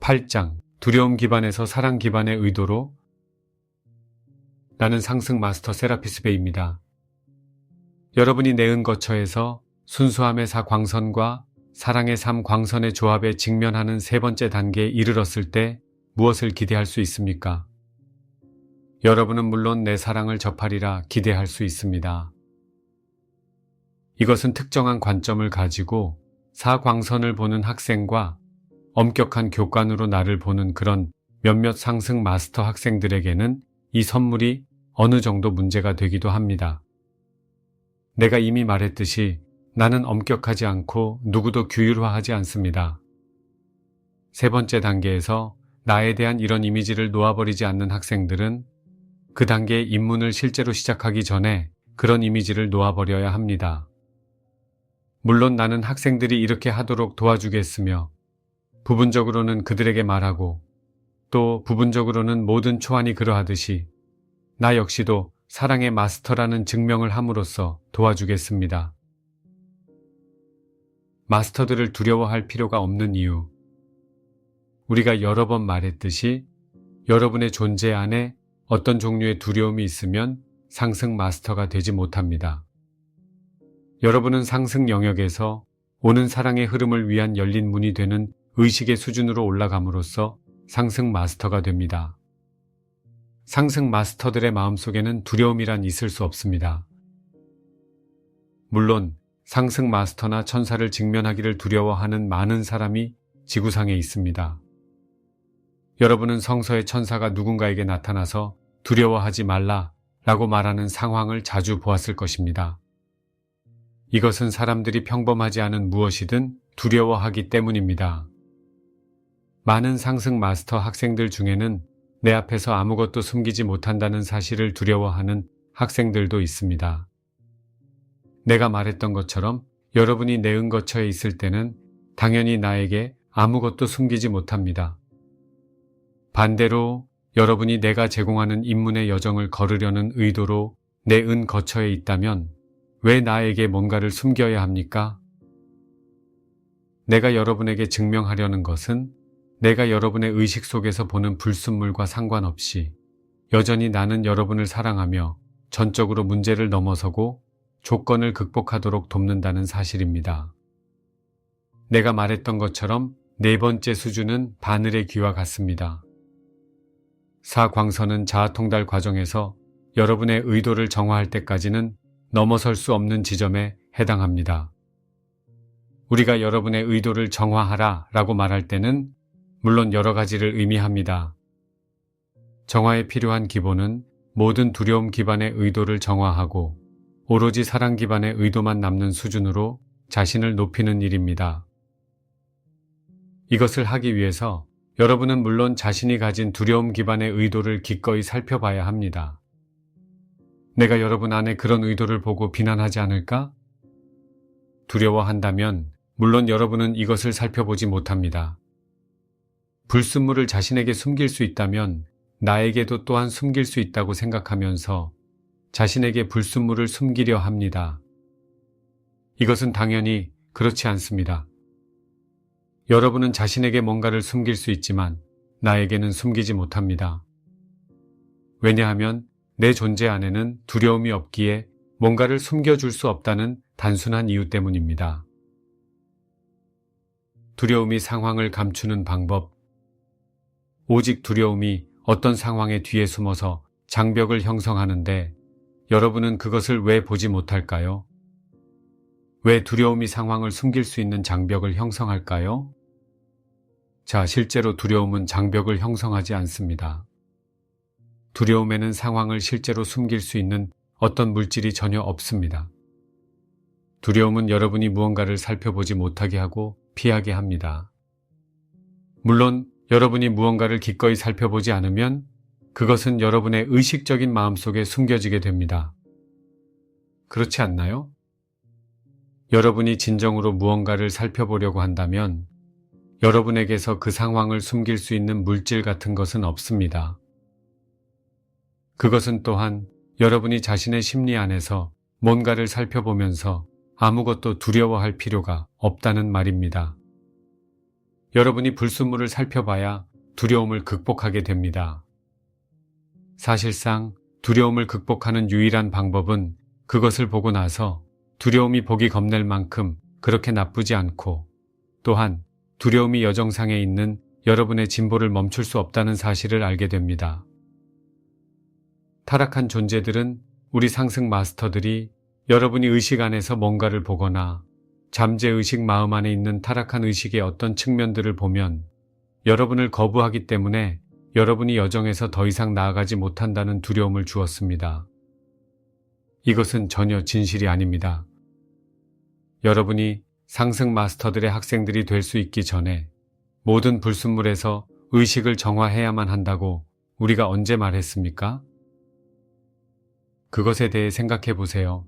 8장 두려움 기반에서 사랑 기반의 의도로. 나는 상승 마스터 세라피스 베이입니다. 여러분이 내은 거처에서 순수함의 4광선과 사랑의 3광선의 조합에 직면하는 세 번째 단계에 이르렀을 때 무엇을 기대할 수 있습니까? 여러분은 물론 내 사랑을 접하리라 기대할 수 있습니다. 이것은 특정한 관점을 가지고 4광선을 보는 학생과 엄격한 교관으로 나를 보는 그런 몇몇 상승 마스터 학생들에게는 이 선물이 어느 정도 문제가 되기도 합니다. 내가 이미 말했듯이 나는 엄격하지 않고 누구도 규율화하지 않습니다. 세 번째 단계에서 나에 대한 이런 이미지를 놓아버리지 않는 학생들은 그 단계의 입문을 실제로 시작하기 전에 그런 이미지를 놓아버려야 합니다. 물론 나는 학생들이 이렇게 하도록 도와주겠으며 부분적으로는 그들에게 말하고 또 부분적으로는 모든 초안이 그러하듯이 나 역시도 사랑의 마스터라는 증명을 함으로써 도와주겠습니다. 마스터들을 두려워할 필요가 없는 이유. 우리가 여러 번 말했듯이 여러분의 존재 안에 어떤 종류의 두려움이 있으면 상승 마스터가 되지 못합니다. 여러분은 상승 영역에서 오는 사랑의 흐름을 위한 열린 문이 되는 의식의 수준으로 올라감으로써 상승 마스터가 됩니다. 상승 마스터들의 마음속에는 두려움이란 있을 수 없습니다. 물론 상승 마스터나 천사를 직면하기를 두려워하는 많은 사람이 지구상에 있습니다. 여러분은 성서의 천사가 누군가에게 나타나서 두려워하지 말라 라고 말하는 상황을 자주 보았을 것입니다. 이것은 사람들이 평범하지 않은 무엇이든 두려워하기 때문입니다. 많은 상승 마스터 학생들 중에는 내 앞에서 아무것도 숨기지 못한다는 사실을 두려워하는 학생들도 있습니다. 내가 말했던 것처럼 여러분이 내은 거처에 있을 때는 당연히 나에게 아무것도 숨기지 못합니다. 반대로 여러분이 내가 제공하는 입문의 여정을 걸으려는 의도로 내은 거처에 있다면 왜 나에게 뭔가를 숨겨야 합니까? 내가 여러분에게 증명하려는 것은 내가 여러분의 의식 속에서 보는 불순물과 상관없이 여전히 나는 여러분을 사랑하며 전적으로 문제를 넘어서고 조건을 극복하도록 돕는다는 사실입니다. 내가 말했던 것처럼 네 번째 수준은 바늘의 귀와 같습니다. 4광선은 자아통달 과정에서 여러분의 의도를 정화할 때까지는 넘어설 수 없는 지점에 해당합니다. 우리가 여러분의 의도를 정화하라 라고 말할 때는 물론 여러 가지를 의미합니다. 정화에 필요한 기본은 모든 두려움 기반의 의도를 정화하고 오로지 사랑 기반의 의도만 남는 수준으로 자신을 높이는 일입니다. 이것을 하기 위해서 여러분은 물론 자신이 가진 두려움 기반의 의도를 기꺼이 살펴봐야 합니다. 내가 여러분 안에 그런 의도를 보고 비난하지 않을까? 두려워한다면 물론 여러분은 이것을 살펴보지 못합니다. 불순물을 자신에게 숨길 수 있다면 나에게도 또한 숨길 수 있다고 생각하면서 자신에게 불순물을 숨기려 합니다. 이것은 당연히 그렇지 않습니다. 여러분은 자신에게 뭔가를 숨길 수 있지만 나에게는 숨기지 못합니다. 왜냐하면 내 존재 안에는 두려움이 없기에 뭔가를 숨겨줄 수 없다는 단순한 이유 때문입니다. 두려움이 상황을 감추는 방법. 오직 두려움이 어떤 상황의 뒤에 숨어서 장벽을 형성하는데 여러분은 그것을 왜 보지 못할까요? 왜 두려움이 상황을 숨길 수 있는 장벽을 형성할까요? 자, 실제로 두려움은 장벽을 형성하지 않습니다. 두려움에는 상황을 실제로 숨길 수 있는 어떤 물질이 전혀 없습니다. 두려움은 여러분이 무언가를 살펴보지 못하게 하고 피하게 합니다. 물론 여러분이 무언가를 기꺼이 살펴보지 않으면 그것은 여러분의 의식적인 마음속에 숨겨지게 됩니다. 그렇지 않나요? 여러분이 진정으로 무언가를 살펴보려고 한다면 여러분에게서 그 상황을 숨길 수 있는 물질 같은 것은 없습니다. 그것은 또한 여러분이 자신의 심리 안에서 뭔가를 살펴보면서 아무것도 두려워할 필요가 없다는 말입니다. 여러분이 불순물을 살펴봐야 두려움을 극복하게 됩니다. 사실상 두려움을 극복하는 유일한 방법은 그것을 보고 나서 두려움이 보기 겁낼 만큼 그렇게 나쁘지 않고, 또한 두려움이 여정상에 있는 여러분의 진보를 멈출 수 없다는 사실을 알게 됩니다. 타락한 존재들은 우리 상승 마스터들이 여러분이 의식 안에서 뭔가를 보거나 잠재의식 마음 안에 있는 타락한 의식의 어떤 측면들을 보면 여러분을 거부하기 때문에 여러분이 여정에서 더 이상 나아가지 못한다는 두려움을 주었습니다. 이것은 전혀 진실이 아닙니다. 여러분이 상승 마스터들의 학생들이 될 수 있기 전에 모든 불순물에서 의식을 정화해야만 한다고 우리가 언제 말했습니까? 그것에 대해 생각해 보세요.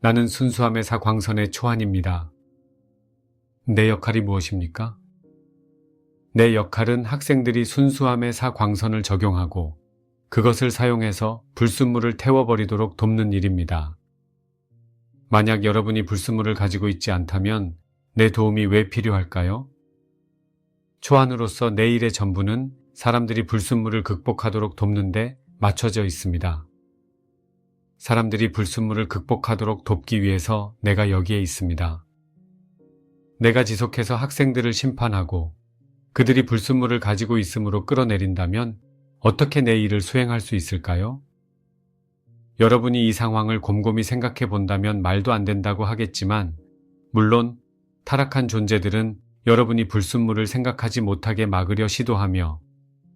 나는 순수함의 사광선의 초안입니다. 내 역할이 무엇입니까? 내 역할은 학생들이 순수함의 사광선을 적용하고 그것을 사용해서 불순물을 태워버리도록 돕는 일입니다. 만약 여러분이 불순물을 가지고 있지 않다면 내 도움이 왜 필요할까요? 초안으로서 내 일의 전부는 사람들이 불순물을 극복하도록 돕는 데 맞춰져 있습니다. 사람들이 불순물을 극복하도록 돕기 위해서 내가 여기에 있습니다. 내가 지속해서 학생들을 심판하고 그들이 불순물을 가지고 있음으로 끌어내린다면 어떻게 내 일을 수행할 수 있을까요? 여러분이 이 상황을 곰곰이 생각해 본다면 말도 안 된다고 하겠지만, 물론 타락한 존재들은 여러분이 불순물을 생각하지 못하게 막으려 시도하며,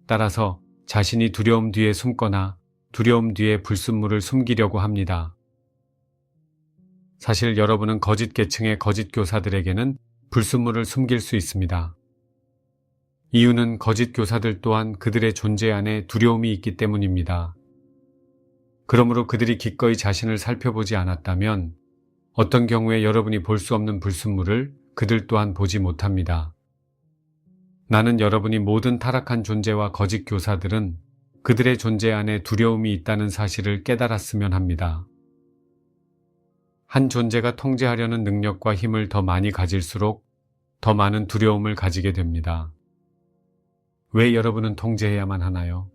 따라서 자신이 두려움 뒤에 숨거나 두려움 뒤에 불순물을 숨기려고 합니다. 사실 여러분은 거짓 계층의 거짓 교사들에게는 불순물을 숨길 수 있습니다. 이유는 거짓 교사들 또한 그들의 존재 안에 두려움이 있기 때문입니다. 그러므로 그들이 기꺼이 자신을 살펴보지 않았다면 어떤 경우에 여러분이 볼 수 없는 불순물을 그들 또한 보지 못합니다. 나는 여러분이 모든 타락한 존재와 거짓 교사들은 그들의 존재 안에 두려움이 있다는 사실을 깨달았으면 합니다. 한 존재가 통제하려는 능력과 힘을 더 많이 가질수록 더 많은 두려움을 가지게 됩니다. 왜 여러분은 통제해야만 하나요?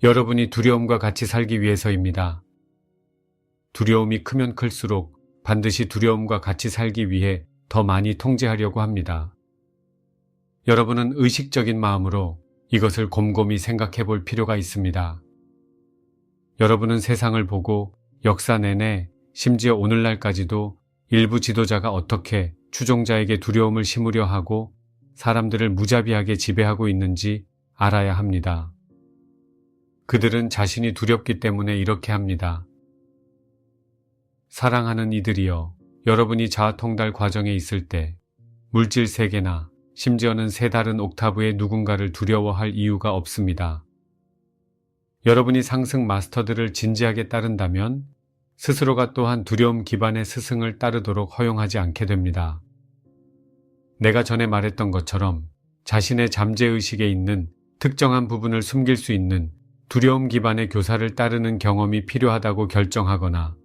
여러분이 두려움과 같이 살기 위해서입니다. 두려움이 크면 클수록 반드시 두려움과 같이 살기 위해 더 많이 통제하려고 합니다. 여러분은 의식적인 마음으로 이것을 곰곰이 생각해 볼 필요가 있습니다. 여러분은 세상을 보고 역사 내내 심지어 오늘날까지도 일부 지도자가 어떻게 추종자에게 두려움을 심으려 하고 사람들을 무자비하게 지배하고 있는지 알아야 합니다. 그들은 자신이 두렵기 때문에 이렇게 합니다. 사랑하는 이들이여, 여러분이 자아통달 과정에 있을 때 물질 세계나 심지어는 세 다른 옥타브의 누군가를 두려워할 이유가 없습니다. 여러분이 상승 마스터들을 진지하게 따른다면 스스로가 또한 두려움 기반의 스승을 따르도록 허용하지 않게 됩니다. 내가 전에 말했던 것처럼 자신의 잠재의식에 있는 특정한 부분을 숨길 수 있는 두려움 기반의 교사를 따르는 경험이 필요하다고 결정하거나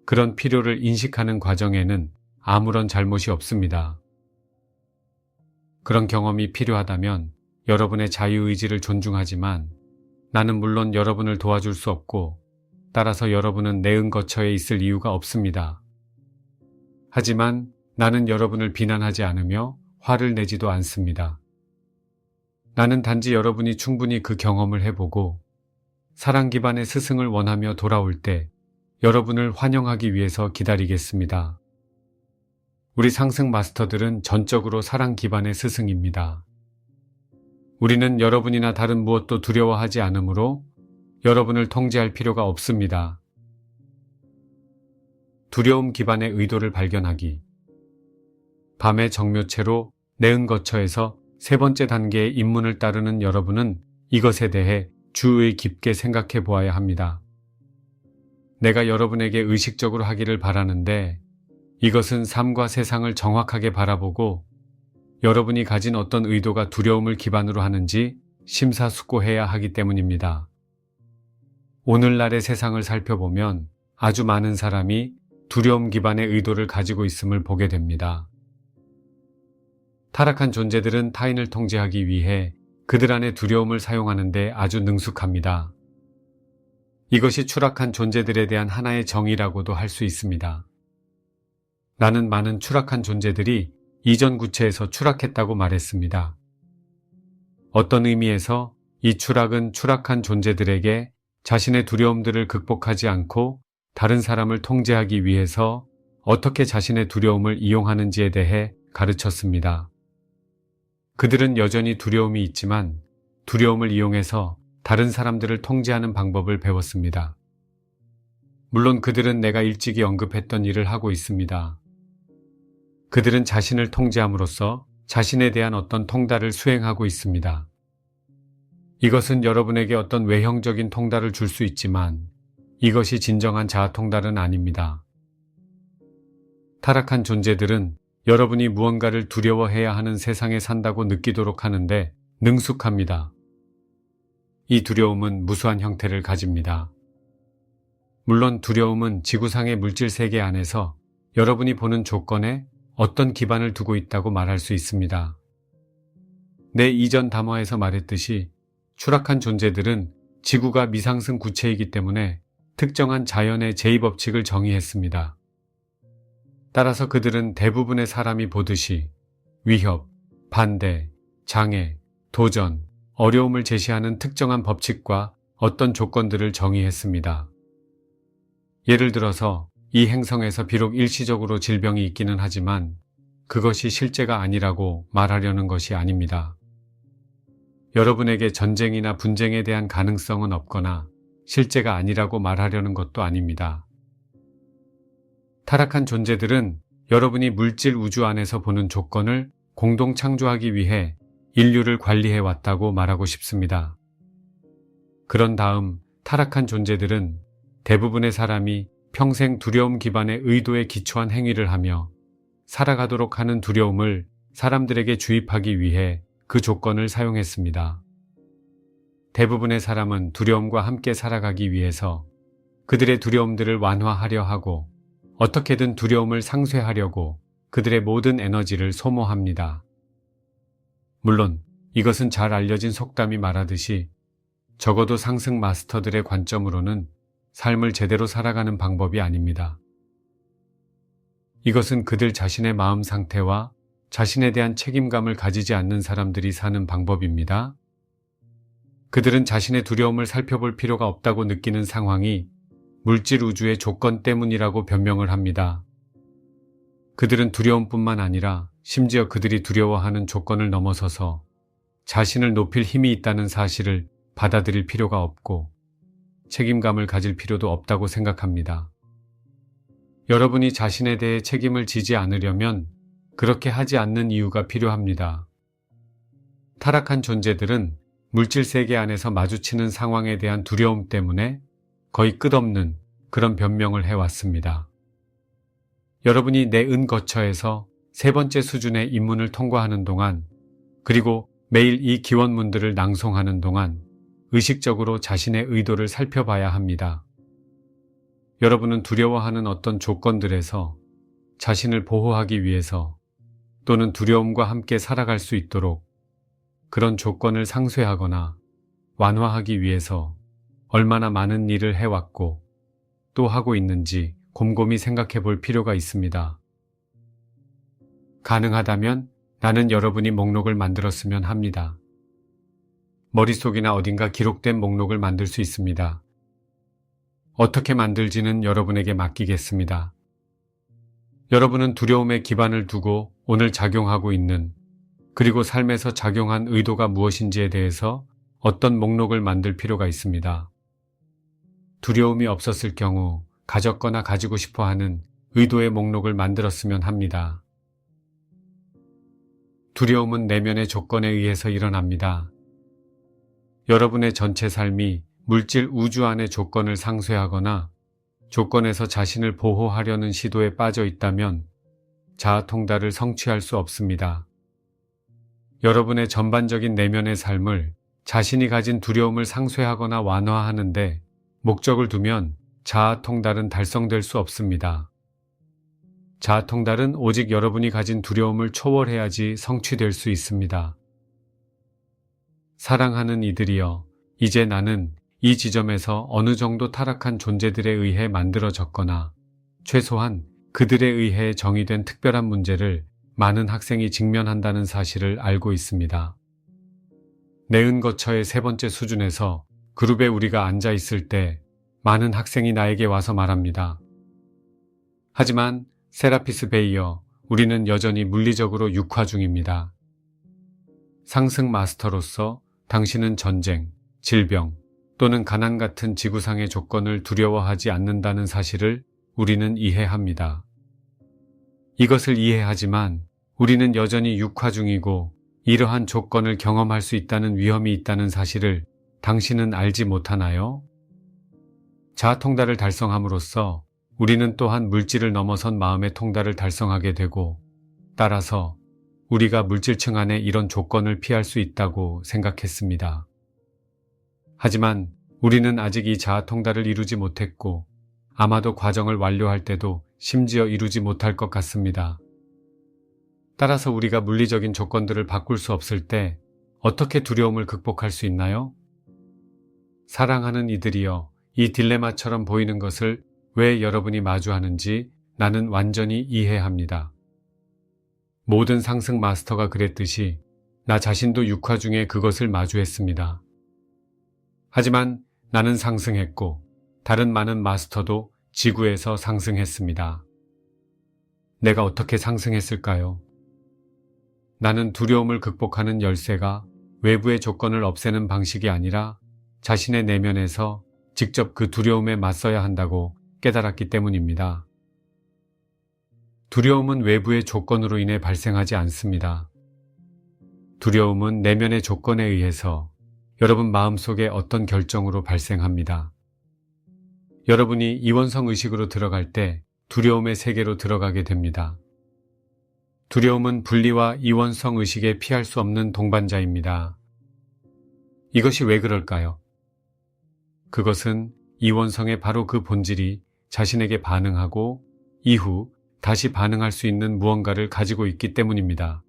그런 필요를 인식하는 과정에는 아무런 잘못이 없습니다. 그런 경험이 필요하다면 여러분의 자유의지를 존중하지만 나는 물론 여러분을 도와줄 수 없고 따라서 여러분은 내 근거처에 있을 이유가 없습니다. 하지만 나는 여러분을 비난하지 않으며 화를 내지도 않습니다. 나는 단지 여러분이 충분히 그 경험을 해보고 사랑 기반의 스승을 원하며 돌아올 때 여러분을 환영하기 위해서 기다리겠습니다. 우리 상승 마스터들은 전적으로 사랑 기반의 스승입니다. 우리는 여러분이나 다른 무엇도 두려워하지 않으므로 여러분을 통제할 필요가 없습니다. 두려움 기반의 의도를 발견하기. 밤의 정묘체로 내은 거처에서 세 번째 단계의 입문을 따르는 여러분은 이것에 대해 주의 깊게 생각해 보아야 합니다. 내가 여러분에게 의식적으로 하기를 바라는데 이것은 삶과 세상을 정확하게 바라보고 여러분이 가진 어떤 의도가 두려움을 기반으로 하는지 심사숙고해야 하기 때문입니다. 오늘날의 세상을 살펴보면 아주 많은 사람이 두려움 기반의 의도를 가지고 있음을 보게 됩니다. 타락한 존재들은 타인을 통제하기 위해 그들 안의 두려움을 사용하는데 아주 능숙합니다. 이것이 추락한 존재들에 대한 하나의 정의라고도 할 수 있습니다. 나는 많은 추락한 존재들이 이전 구체에서 추락했다고 말했습니다. 어떤 의미에서 이 추락은 추락한 존재들에게 자신의 두려움들을 극복하지 않고 다른 사람을 통제하기 위해서 어떻게 자신의 두려움을 이용하는지에 대해 가르쳤습니다. 그들은 여전히 두려움이 있지만 두려움을 이용해서 다른 사람들을 통제하는 방법을 배웠습니다. 물론 그들은 내가 일찍이 언급했던 일을 하고 있습니다. 그들은 자신을 통제함으로써 자신에 대한 어떤 통달을 수행하고 있습니다. 이것은 여러분에게 어떤 외형적인 통달을 줄 수 있지만 이것이 진정한 자아 통달은 아닙니다. 타락한 존재들은 여러분이 무언가를 두려워해야 하는 세상에 산다고 느끼도록 하는데 능숙합니다. 이 두려움은 무수한 형태를 가집니다. 물론 두려움은 지구상의 물질 세계 안에서 여러분이 보는 조건에 어떤 기반을 두고 있다고 말할 수 있습니다. 내 이전 담화에서 말했듯이 추락한 존재들은 지구가 미상승 구체이기 때문에 특정한 자연의 제2법칙을 정의했습니다. 따라서 그들은 대부분의 사람이 보듯이 위협, 반대, 장애, 도전, 어려움을 제시하는 특정한 법칙과 어떤 조건들을 정의했습니다. 예를 들어서 이 행성에서 비록 일시적으로 질병이 있기는 하지만 그것이 실제가 아니라고 말하려는 것이 아닙니다. 여러분에게 전쟁이나 분쟁에 대한 가능성은 없거나 실제가 아니라고 말하려는 것도 아닙니다. 타락한 존재들은 여러분이 물질 우주 안에서 보는 조건을 공동 창조하기 위해 인류를 관리해 왔다고 말하고 싶습니다. 그런 다음 타락한 존재들은 대부분의 사람이 평생 두려움 기반의 의도에 기초한 행위를 하며 살아가도록 하는 두려움을 사람들에게 주입하기 위해 그 조건을 사용했습니다. 대부분의 사람은 두려움과 함께 살아가기 위해서 그들의 두려움들을 완화하려 하고 어떻게든 두려움을 상쇄하려고 그들의 모든 에너지를 소모합니다. 물론 이것은 잘 알려진 속담이 말하듯이 적어도 상승 마스터들의 관점으로는 삶을 제대로 살아가는 방법이 아닙니다. 이것은 그들 자신의 마음 상태와 자신에 대한 책임감을 가지지 않는 사람들이 사는 방법입니다. 그들은 자신의 두려움을 살펴볼 필요가 없다고 느끼는 상황이 물질 우주의 조건 때문이라고 변명을 합니다. 그들은 두려움뿐만 아니라 심지어 그들이 두려워하는 조건을 넘어서서 자신을 높일 힘이 있다는 사실을 받아들일 필요가 없고 책임감을 가질 필요도 없다고 생각합니다. 여러분이 자신에 대해 책임을 지지 않으려면 그렇게 하지 않는 이유가 필요합니다. 타락한 존재들은 물질 세계 안에서 마주치는 상황에 대한 두려움 때문에 거의 끝없는 그런 변명을 해왔습니다. 여러분이 내 은거처에서 세 번째 수준의 입문을 통과하는 동안 그리고 매일 이 기원문들을 낭송하는 동안 의식적으로 자신의 의도를 살펴봐야 합니다. 여러분은 두려워하는 어떤 조건들에서 자신을 보호하기 위해서 또는 두려움과 함께 살아갈 수 있도록 그런 조건을 상쇄하거나 완화하기 위해서 얼마나 많은 일을 해왔고 또 하고 있는지 곰곰이 생각해 볼 필요가 있습니다. 가능하다면 나는 여러분이 목록을 만들었으면 합니다. 머릿속이나 어딘가 기록된 목록을 만들 수 있습니다. 어떻게 만들지는 여러분에게 맡기겠습니다. 여러분은 두려움에 기반을 두고 오늘 작용하고 있는 그리고 삶에서 작용한 의도가 무엇인지에 대해서 어떤 목록을 만들 필요가 있습니다. 두려움이 없었을 경우 가졌거나 가지고 싶어 하는 의도의 목록을 만들었으면 합니다. 두려움은 내면의 조건에 의해서 일어납니다. 여러분의 전체 삶이 물질 우주 안의 조건을 상쇄하거나 조건에서 자신을 보호하려는 시도에 빠져 있다면 자아 통달을 성취할 수 없습니다. 여러분의 전반적인 내면의 삶을 자신이 가진 두려움을 상쇄하거나 완화하는데 목적을 두면 자아 통달은 달성될 수 없습니다. 자아통달은 오직 여러분이 가진 두려움을 초월해야지 성취될 수 있습니다. 사랑하는 이들이여, 이제 나는 이 지점에서 어느 정도 타락한 존재들에 의해 만들어졌거나 최소한 그들에 의해 정의된 특별한 문제를 많은 학생이 직면한다는 사실을 알고 있습니다. 네은거처의 세 번째 수준에서 그룹에 우리가 앉아 있을 때 많은 학생이 나에게 와서 말합니다. 하지만 세라피스 베이어, 우리는 여전히 물리적으로 육화 중입니다. 상승 마스터로서 당신은 전쟁, 질병 또는 가난 같은 지구상의 조건을 두려워하지 않는다는 사실을 우리는 이해합니다. 이것을 이해하지만 우리는 여전히 육화 중이고 이러한 조건을 경험할 수 있다는 위험이 있다는 사실을 당신은 알지 못하나요? 자아통달을 달성함으로써 우리는 또한 물질을 넘어선 마음의 통달을 달성하게 되고, 따라서 우리가 물질층 안에 이런 조건을 피할 수 있다고 생각했습니다. 하지만 우리는 아직 이 자아통달을 이루지 못했고, 아마도 과정을 완료할 때도 심지어 이루지 못할 것 같습니다. 따라서 우리가 물리적인 조건들을 바꿀 수 없을 때 어떻게 두려움을 극복할 수 있나요? 사랑하는 이들이여, 이 딜레마처럼 보이는 것을 왜 여러분이 마주하는지 나는 완전히 이해합니다. 모든 상승 마스터가 그랬듯이 나 자신도 육화 중에 그것을 마주했습니다. 하지만 나는 상승했고 다른 많은 마스터도 지구에서 상승했습니다. 내가 어떻게 상승했을까요? 나는 두려움을 극복하는 열쇠가 외부의 조건을 없애는 방식이 아니라 자신의 내면에서 직접 그 두려움에 맞서야 한다고 깨달았기 때문입니다. 두려움은 외부의 조건으로 인해 발생하지 않습니다. 두려움은 내면의 조건에 의해서 여러분 마음속에 어떤 결정으로 발생합니다. 여러분이 이원성 의식으로 들어갈 때 두려움의 세계로 들어가게 됩니다. 두려움은 분리와 이원성 의식에 피할 수 없는 동반자입니다. 이것이 왜 그럴까요? 그것은 이원성의 바로 그 본질이 자신에게 반응하고 이후 다시 반응할 수 있는 무언가를 가지고 있기 때문입니다.